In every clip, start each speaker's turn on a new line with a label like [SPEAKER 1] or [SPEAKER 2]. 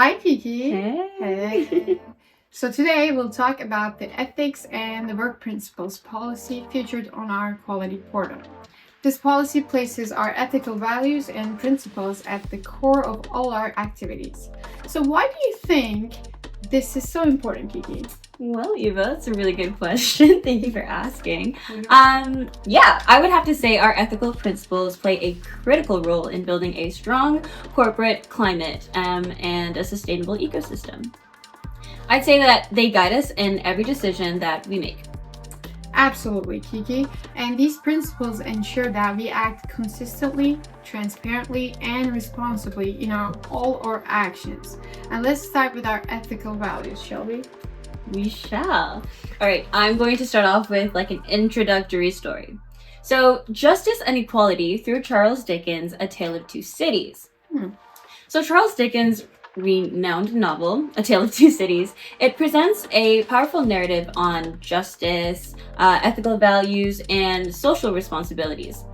[SPEAKER 1] Hi, Kiki.
[SPEAKER 2] Hey.
[SPEAKER 1] So today we'll talk about the ethics and the work principles policy featured on our quality portal. This policy places our ethical values and principles at the core of all our activities. So why do you think this is so important, Kiki?
[SPEAKER 2] Well, Eva, that's a really good question. Thank you for asking. I would have to say our ethical principles play a critical role in building a strong corporate climate and a sustainable ecosystem. I'd say that they guide us in every decision that we make.
[SPEAKER 1] Absolutely, Kiki. And these principles ensure that we act consistently, transparently, and responsibly in all our actions. And let's start with our ethical values, shall we?
[SPEAKER 2] We shall. All right, I'm going to start off with like an introductory story. So, Justice and Equality through Charles Dickens' A Tale of Two Cities. So, Charles Dickens' renowned novel, A Tale of Two Cities, it presents a powerful narrative on justice, ethical values, and social responsibilities.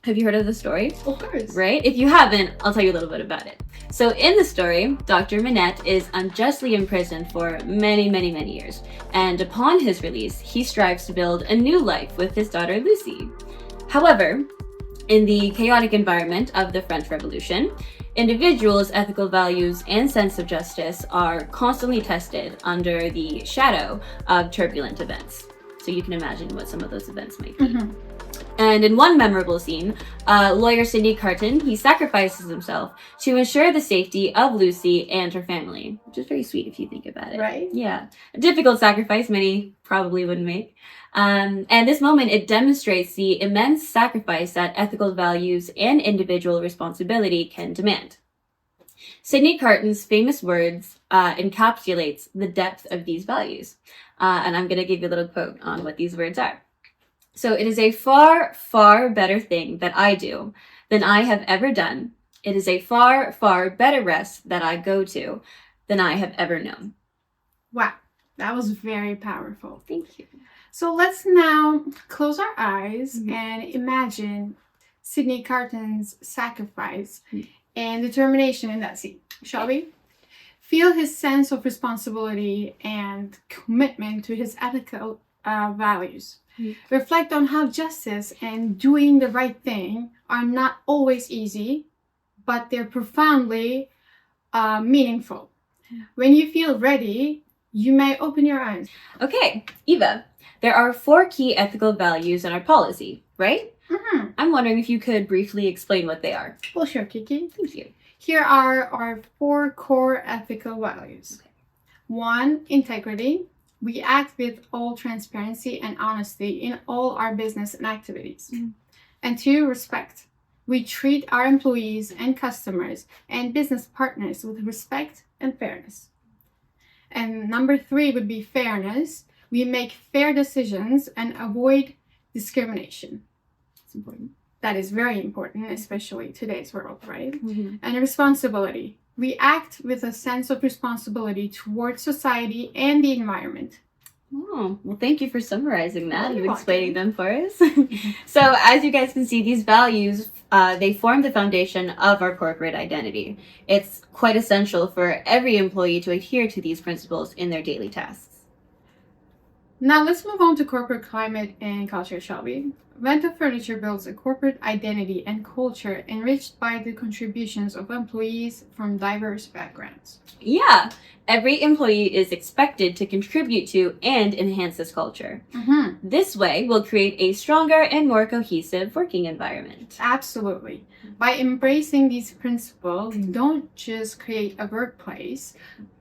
[SPEAKER 2] Have you heard of the story?
[SPEAKER 1] Of course.
[SPEAKER 2] Right? If you haven't, I'll tell you a little bit about it. So in the story, Dr. Manette is unjustly imprisoned for many, many, many years. And upon his release, he strives to build a new life with his daughter Lucy. However, in the chaotic environment of the French Revolution, individuals' ethical values and sense of justice are constantly tested under the shadow of turbulent events. So you can imagine what some of those events might be. And in one memorable scene, lawyer Sidney Carton, he sacrifices himself to ensure the safety of Lucy and her family, which is very sweet if you think about it.
[SPEAKER 1] Right.
[SPEAKER 2] Yeah. A difficult sacrifice many probably wouldn't make. And this moment, it demonstrates the immense sacrifice that ethical values and individual responsibility can demand. Sidney Carton's famous words encapsulates the depth of these values. And I'm going to give you a little quote on what these words are. So it is a far, far better thing that I do than I have ever done. It is a far, far better rest that I go to than I have ever known.
[SPEAKER 1] Wow, that was very powerful.
[SPEAKER 2] Thank you.
[SPEAKER 1] So let's now close our eyes and imagine Sidney Carton's sacrifice and determination in that scene, shall we? Feel his sense of responsibility and commitment to his ethical values. Reflect on how justice and doing the right thing are not always easy, but they're profoundly meaningful. When you feel ready, you may open your eyes.
[SPEAKER 2] Okay, Eva, there are 4 key ethical values in our policy, right? I'm wondering if you could briefly explain what they are.
[SPEAKER 1] Well, sure, Kiki.
[SPEAKER 2] Thank you.
[SPEAKER 1] Here are our 4 core ethical values. 1, integrity. We act with all transparency and honesty in all our business and activities. And 2, respect. We treat our employees and customers and business partners with respect and fairness. And number 3 would be fairness. We make fair decisions and avoid discrimination.
[SPEAKER 2] It's important.
[SPEAKER 1] That is very important, especially today's world, right? And responsibility. We act with a sense of responsibility towards society and the environment.
[SPEAKER 2] Oh, well, thank you for summarizing that and explaining them for us. So, as you guys can see, these values, they form the foundation of our corporate identity. It's quite essential for every employee to adhere to these principles in their daily tasks.
[SPEAKER 1] Now, let's move on to corporate climate and culture, shall we? Vento Furniture builds a corporate identity and culture enriched by the contributions of employees from diverse backgrounds.
[SPEAKER 2] Yeah, every employee is expected to contribute to and enhance this culture. This way, we'll create a stronger and more cohesive working environment.
[SPEAKER 1] Absolutely. By embracing these principles, we don't just create a workplace,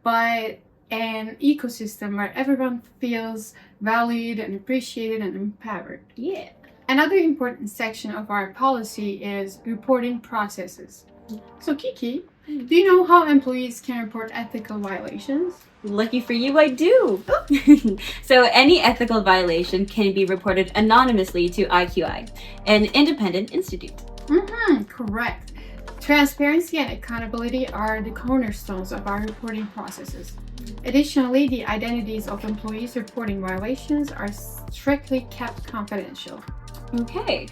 [SPEAKER 1] but an ecosystem where everyone feels valued and appreciated and empowered.
[SPEAKER 2] Yeah.
[SPEAKER 1] Another important section of our policy is reporting processes. So Kiki, do you know how employees can report ethical violations?
[SPEAKER 2] Lucky for you, I do. So any ethical violation can be reported anonymously to IQI, an independent institute.
[SPEAKER 1] Correct. Transparency and accountability are the cornerstones of our reporting processes. Additionally, the identities of employees reporting violations are strictly kept confidential.
[SPEAKER 2] Okay.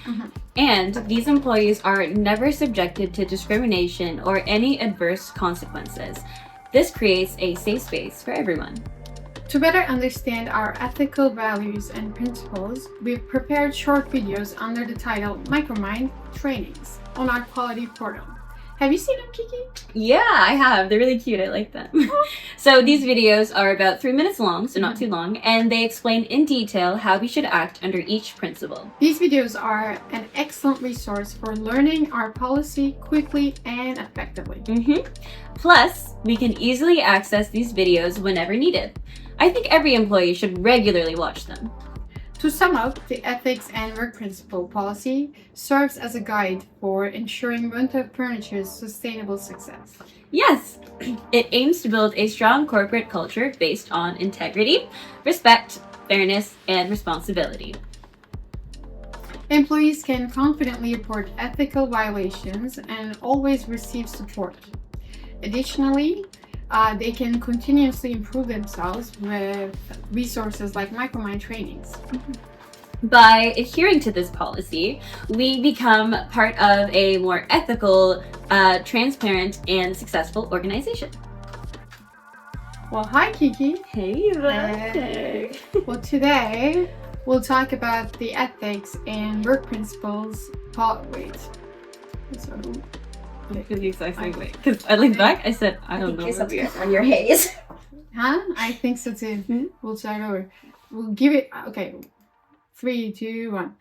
[SPEAKER 2] And these employees are never subjected to discrimination or any adverse consequences. This creates a safe space for everyone.
[SPEAKER 1] To better understand our ethical values and principles, we've prepared short videos under the title Micromind Trainings on our quality portal. Have you seen them, Kiki?
[SPEAKER 2] Yeah, I have. They're really cute. I like them. So these videos are about 3 minutes long, so not too long, and they explain in detail how we should act under each principle.
[SPEAKER 1] These videos are an excellent resource for learning our policy quickly and effectively.
[SPEAKER 2] Plus, we can easily access these videos whenever needed. I think every employee should regularly watch them.
[SPEAKER 1] To sum up, the Ethics and Work Principle policy serves as a guide for ensuring rental furniture's sustainable success.
[SPEAKER 2] Yes, it aims to build a strong corporate culture based on integrity, respect, fairness, and responsibility.
[SPEAKER 1] Employees can confidently report ethical violations and always receive support. Additionally, they can continuously improve themselves with resources like Micromind trainings.
[SPEAKER 2] By adhering to this policy, we become part of a more ethical, transparent, and successful organization.
[SPEAKER 1] Well, hi, Kiki.
[SPEAKER 2] Hey,
[SPEAKER 1] Hey. Well, today we'll talk about the ethics and work principles. Wait.
[SPEAKER 2] The exact same way. Because I looked back, I said, I don't know.
[SPEAKER 3] On your haze.
[SPEAKER 1] Huh? I think so too. We'll start over. We'll give it. Okay. 3, 2, 1.